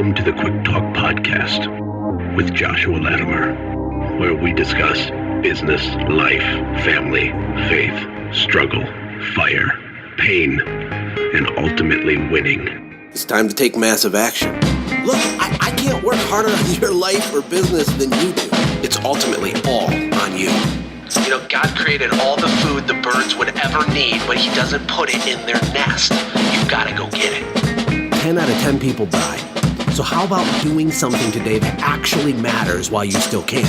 Welcome to the Quick Talk Podcast with Joshua Latimer, where we discuss business, life, family, faith, struggle, fire, pain, and ultimately winning. It's time to take massive action. Look, I can't work harder on your life or business than you do. It's ultimately all on you. You know, God created all the food the birds would ever need, but he doesn't put it in their nest. You've got to go get it. 10 out of 10 people die. So how about doing something today that actually matters while you still can?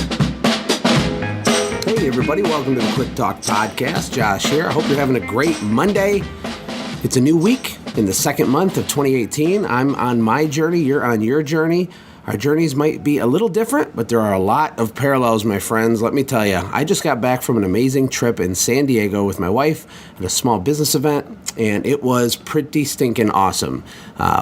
Hey everybody, welcome to the Quick Talk Podcast. Josh here. I hope you're having a great Monday. It's a new week in the second month of 2018. I'm on my journey. You're on your journey. Our journeys might be a little different, but there are a lot of parallels, my friends. Let me tell you, I just got back from an amazing trip in San Diego with my wife at a small business event, and it was pretty stinking awesome.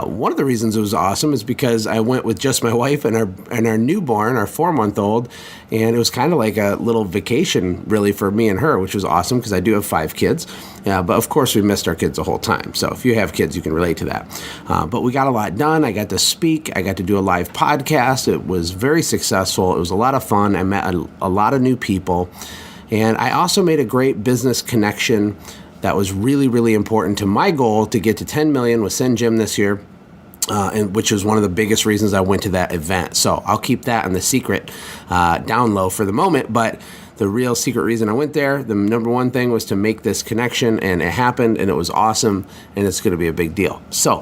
One of the reasons it was awesome is because I went with just my wife and our newborn, our 4-month-old, and it was kind of like a little vacation, really, for me and her, which was awesome because I do have 5 kids. But of course, we missed our kids the whole time. So if you have kids, you can relate to that. But we got a lot done. I got to speak. I got to do a live podcast. It was very successful. It was a lot of fun. I met a lot of new people. And I also made a great business connection that was really, really important to my goal to get to 10 million with Send Gym this year. And which was one of the biggest reasons I went to that event. So I'll keep that in the secret down low for the moment. But the real secret reason I went there, the number one thing was to make this connection, and it happened, and it was awesome, and it's going to be a big deal. So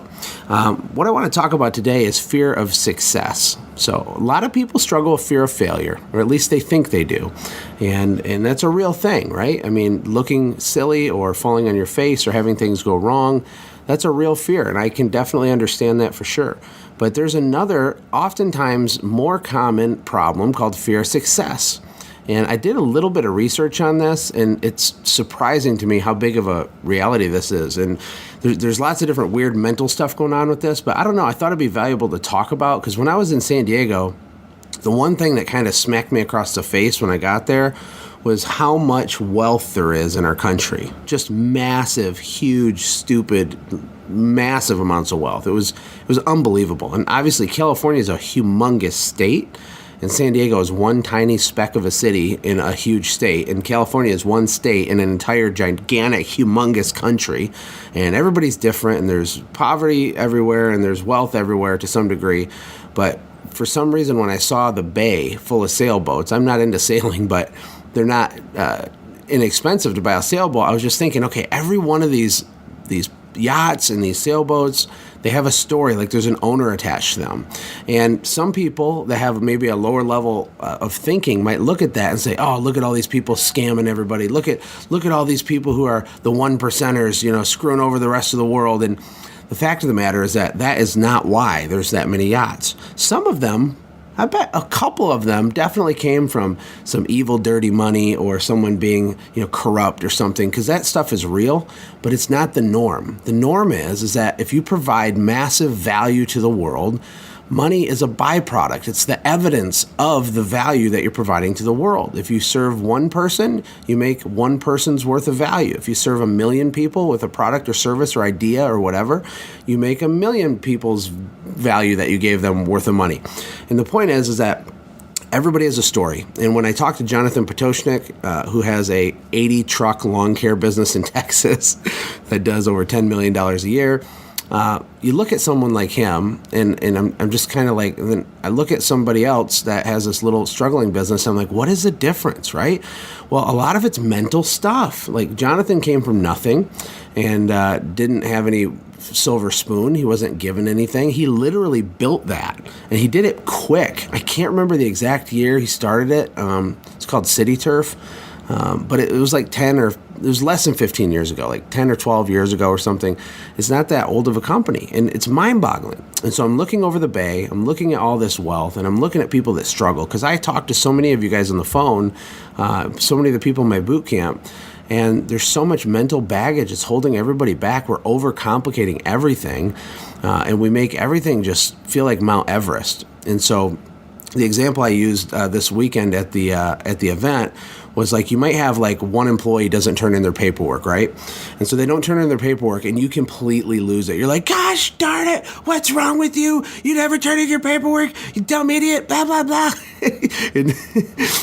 what I want to talk about today is fear of success. So a lot of people struggle with fear of failure, or at least they think they do. And that's a real thing, right? I mean, looking silly or falling on your face or having things go wrong, that's a real fear, and I can definitely understand that for sure. But there's another, oftentimes more common problem called fear of success. And I did a little bit of research on this, and it's surprising to me how big of a reality this is. And there's lots of different weird mental stuff going on with this, but I don't know, I thought it'd be valuable to talk about, because when I was in San Diego, the one thing that kind of smacked me across the face when I got there was how much wealth there is in our country. Just massive, huge, stupid, massive amounts of wealth. It was unbelievable. And obviously California is a humongous state, and San Diego is one tiny speck of a city in a huge state, and California is one state in an entire gigantic, humongous country, and everybody's different, and there's poverty everywhere, and there's wealth everywhere to some degree. But for some reason, when I saw the bay full of sailboats, I'm not into sailing, but they're not inexpensive to buy a sailboat. I was just thinking, okay, every one of these yachts and these sailboats, they have a story, like there's an owner attached to them. And some people that have maybe a lower level of thinking might look at that and say, oh, look at all these people scamming everybody. Look at all these people who are the 1%ers, screwing over the rest of the world. And the fact of the matter is that is not why there's that many yachts. Some of them, I bet a couple of them definitely came from some evil, dirty money or someone being, corrupt or something, because that stuff is real, but it's not the norm. The norm is that if you provide massive value to the world, money is a byproduct. It's the evidence of the value that you're providing to the world. If you serve one person, you make one person's worth of value. If you serve 1 million people with a product or service or idea or whatever, you make 1 million people's value that you gave them worth of money. And the point is that everybody has a story. And when I talked to Jonathan Potoshnik, who has a 80-truck lawn care business in Texas that does over $10 million a year, you look at someone like him, and I'm just kind of like, and then I look at somebody else that has this little struggling business. I'm like, what is the difference, right? Well, a lot of it's mental stuff. Like Jonathan came from nothing and didn't have any silver spoon. He wasn't given anything. He literally built that, and he did it quick. I can't remember the exact year he started it. It's called City Turf. But it was like it was less than 15 years ago, like 10 or 12 years ago or something. It's not that old of a company, and it's mind-boggling. And so I'm looking over the bay, I'm looking at all this wealth, and I'm looking at people that struggle, because I talk to so many of you guys on the phone, so many of the people in my boot camp, and there's so much mental baggage. It's holding everybody back. We're overcomplicating everything, and we make everything just feel like Mount Everest. And so the example I used this weekend at the event was like, you might have like one employee doesn't turn in their paperwork, right? And so they don't turn in their paperwork and you completely lose it. You're like, gosh darn it, what's wrong with you? You never turn in your paperwork, you dumb idiot, blah, blah, blah. And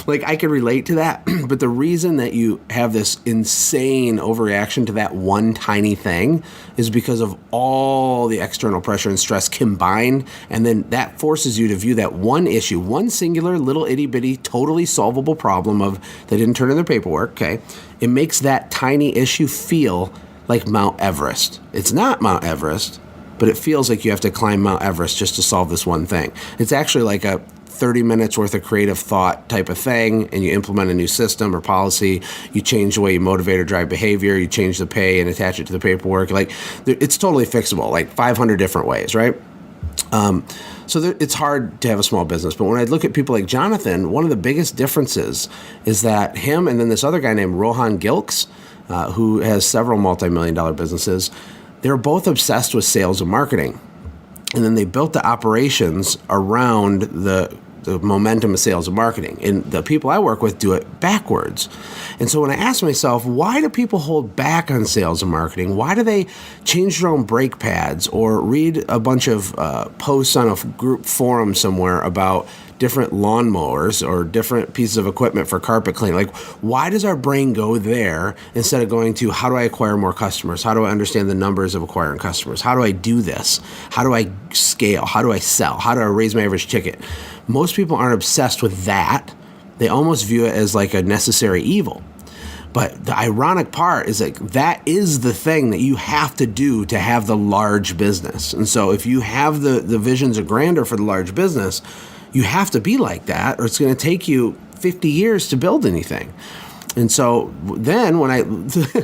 like, I can relate to that. But the reason that you have this insane overreaction to that one tiny thing is because of all the external pressure and stress combined. And then that forces you to view that one issue, one singular little itty bitty, totally solvable problem of they didn't turn in their paperwork. Okay. It makes that tiny issue feel like Mount Everest. It's not Mount Everest, but it feels like you have to climb Mount Everest just to solve this one thing. It's actually like a 30 minutes worth of creative thought type of thing, and you implement a new system or policy, you change the way you motivate or drive behavior, you change the pay and attach it to the paperwork. Like, it's totally fixable, like 500 different ways, right? It's hard to have a small business. But when I look at people like Jonathan, one of the biggest differences is that him and then this other guy named Rohan Gilks, who has several multi-million-dollar businesses, they're both obsessed with sales and marketing. And then they built the operations around the momentum of sales and marketing. And the people I work with do it backwards. And so when I ask myself, why do people hold back on sales and marketing? Why do they change their own brake pads or read a bunch of posts on a group forum somewhere about different lawnmowers or different pieces of equipment for carpet cleaning? Like, why does our brain go there instead of going to, how do I acquire more customers? How do I understand the numbers of acquiring customers? How do I do this? How do I scale? How do I sell? How do I raise my average ticket? Most people aren't obsessed with that. They almost view it as like a necessary evil. But the ironic part is like that is the thing that you have to do to have the large business. And so if you have the visions of grandeur for the large business, you have to be like that, or it's going to take you 50 years to build anything. And so then when I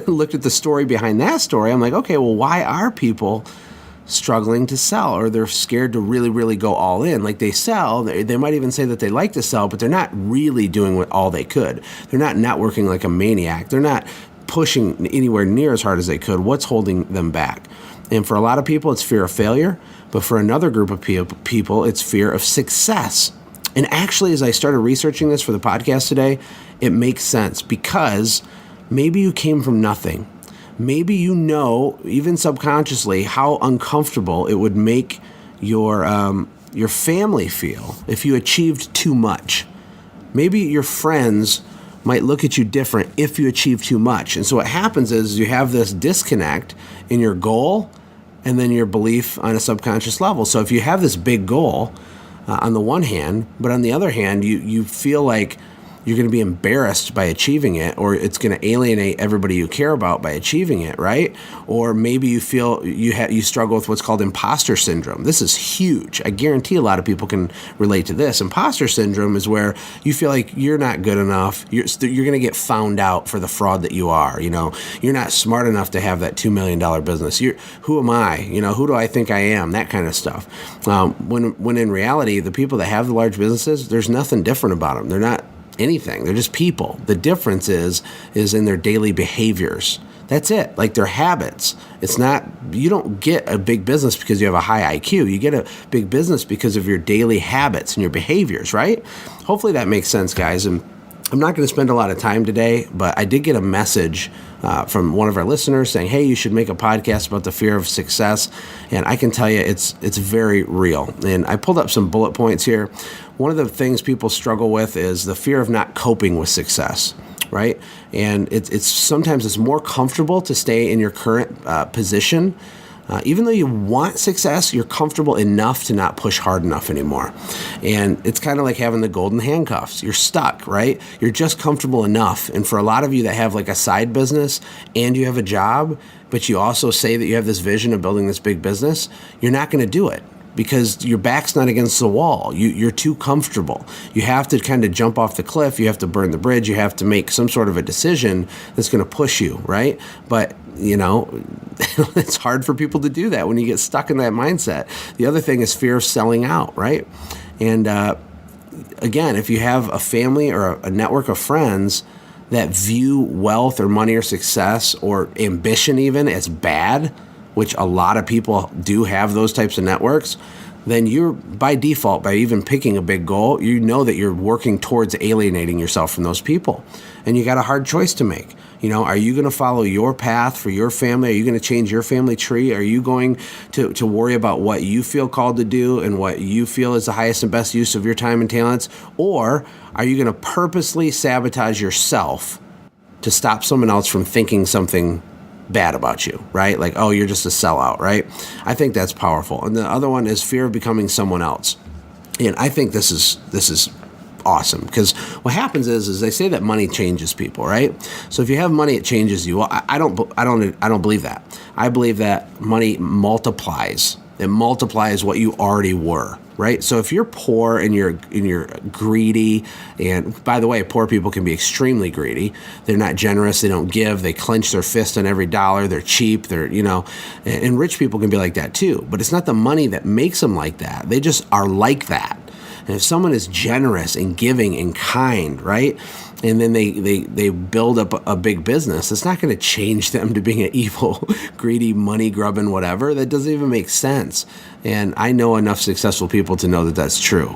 looked at the story behind that story, I'm like, okay, well, why are people struggling to sell, or they're scared to really, really go all in? Like, they sell, they might even say that they like to sell, but they're not really doing what all they could. They're not networking like a maniac. They're not pushing anywhere near as hard as they could. What's holding them back? And for a lot of people, it's fear of failure. But for another group of people, it's fear of success. And actually, as I started researching this for the podcast today, it makes sense, because maybe you came from nothing. Maybe you know, even subconsciously, how uncomfortable it would make your family feel if you achieved too much. Maybe your friends might look at you different if you achieve too much. And so what happens is you have this disconnect in your goal and then your belief on a subconscious level. So if you have this big goal on the one hand, but on the other hand, you feel like you're going to be embarrassed by achieving it, or it's going to alienate everybody you care about by achieving it, right? Or maybe you feel you struggle with what's called imposter syndrome. This is huge. I guarantee a lot of people can relate to this. Imposter syndrome is where you feel like you're not good enough. You're going to get found out for the fraud that you are. You know, you're not smart enough to have that $2 million business. Who am I? You know, who do I think I am? That kind of stuff. When in reality, the people that have the large businesses, there's nothing different about them. They're not anything. They're just people. The difference is in their daily behaviors. That's it. Like their habits. It's not, you don't get a big business because you have a high IQ. You get a big business because of your daily habits and your behaviors, right? Hopefully that makes sense, guys. And I'm not going to spend a lot of time today, but I did get a message from one of our listeners saying, hey, you should make a podcast about the fear of success. And I can tell you it's very real. And I pulled up some bullet points here. One of the things people struggle with is the fear of not coping with success, right? And it's sometimes it's more comfortable to stay in your current position. Even though you want success, you're comfortable enough to not push hard enough anymore. And it's kind of like having the golden handcuffs. You're stuck, right? You're just comfortable enough. And for a lot of you that have like a side business and you have a job, but you also say that you have this vision of building this big business, you're not going to do it because your back's not against the wall. You're too comfortable. You have to kind of jump off the cliff. You have to burn the bridge. You have to make some sort of a decision that's going to push you, right? But you know, it's hard for people to do that when you get stuck in that mindset. The other thing is fear of selling out, right? And again, if you have a family or a network of friends that view wealth or money or success or ambition even as bad, which a lot of people do have those types of networks, then you're, by default, by even picking a big goal, you know that you're working towards alienating yourself from those people. And you got a hard choice to make. Are you going to follow your path for your family? Are you going to change your family tree? Are you going to worry about what you feel called to do and what you feel is the highest and best use of your time and talents? Or are you going to purposely sabotage yourself to stop someone else from thinking something bad about you, right? Like, oh, you're just a sellout, right? I think that's powerful. And the other one is fear of becoming someone else. And I think this is awesome, because what happens is they say that money changes people, right? So if you have money, it changes you. Well, I don't believe that. I believe that money multiplies. It multiplies what you already were, right? So if you're poor and you're greedy, and by the way, poor people can be extremely greedy. They're not generous. They don't give. They clench their fist on every dollar. They're cheap. And rich people can be like that too. But it's not the money that makes them like that. They just are like that. And if someone is generous and giving and kind, right, and then they build up a big business, it's not going to change them to being an evil, greedy, money-grubbing whatever. That doesn't even make sense. And I know enough successful people to know that that's true,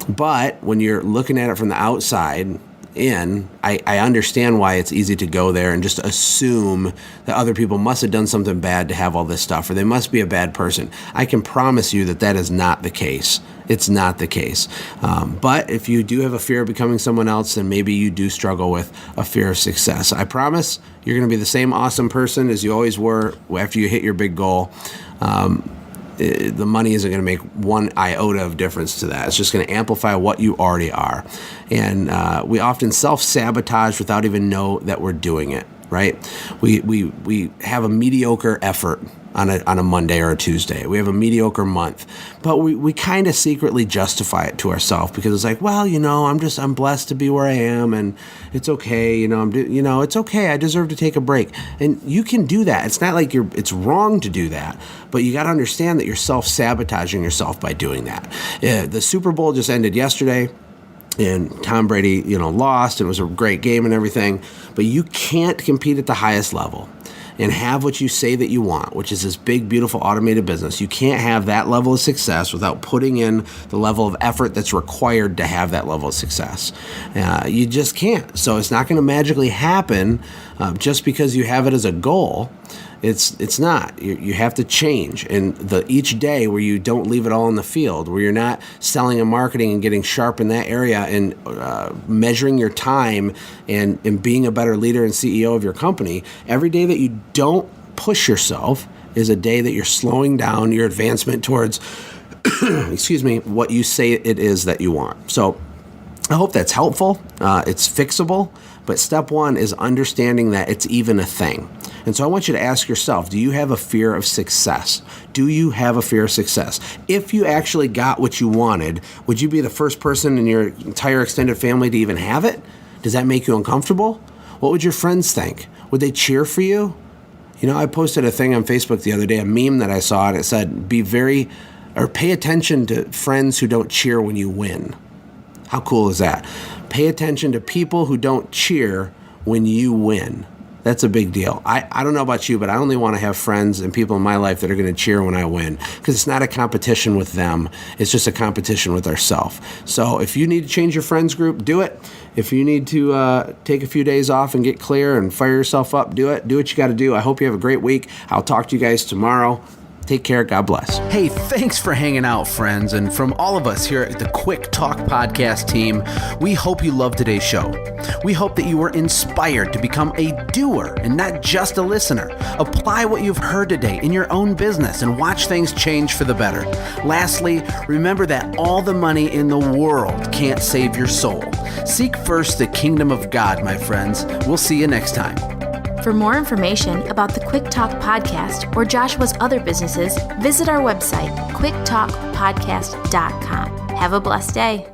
But when you're looking at it from the outside in, I understand why it's easy to go there and just assume that other people must have done something bad to have all this stuff, or they must be a bad person. I can promise you that is not the case. It's not the case. But if you do have a fear of becoming someone else, then maybe you do struggle with a fear of success. I promise you're going to be the same awesome person as you always were after you hit your big goal. The money isn't going to make one iota of difference to that. It's just going to amplify what you already are. And we often self-sabotage without even know that we're doing it, right? We have a mediocre effort on a Monday or a Tuesday. We have a mediocre month, but we kind of secretly justify it to ourselves because it's like, well, I'm blessed to be where I am, and it's okay. It's okay. I deserve to take a break, and you can do that. It's not like it's wrong to do that, but you got to understand that you're self-sabotaging yourself by doing that. The Super Bowl just ended yesterday. And Tom Brady, lost, and it was a great game and everything, but you can't compete at the highest level and have what you say that you want, which is this big, beautiful, automated business. You can't have that level of success without putting in the level of effort that's required to have that level of success. You just can't. So it's not going to magically happen just because you have it as a goal. It's not. You have to change. And each day where you don't leave it all in the field, where you're not selling and marketing and getting sharp in that area and measuring your time and being a better leader and CEO of your company, every day that you don't push yourself is a day that you're slowing down your advancement towards, what you say it is that you want. So I hope that's helpful. It's fixable. But step one is understanding that it's even a thing. And so I want you to ask yourself, do you have a fear of success? Do you have a fear of success? If you actually got what you wanted, would you be the first person in your entire extended family to even have it? Does that make you uncomfortable? What would your friends think? Would they cheer for you? I posted a thing on Facebook the other day, a meme that I saw, and it said, pay attention to friends who don't cheer when you win. How cool is that? Pay attention to people who don't cheer when you win. That's a big deal. I don't know about you, but I only want to have friends and people in my life that are going to cheer when I win, because it's not a competition with them. It's just a competition with ourselves. So if you need to change your friends group, do it. If you need to take a few days off and get clear and fire yourself up, do it. Do what you got to do. I hope you have a great week. I'll talk to you guys tomorrow. Take care. God bless. Hey, thanks for hanging out, friends. And from all of us here at the Quick Talk Podcast team, we hope you loved today's show. We hope that you were inspired to become a doer and not just a listener. Apply what you've heard today in your own business and watch things change for the better. Lastly, remember that all the money in the world can't save your soul. Seek first the kingdom of God, my friends. We'll see you next time. For more information about the Quick Talk Podcast or Joshua's other businesses, visit our website, quicktalkpodcast.com. Have a blessed day.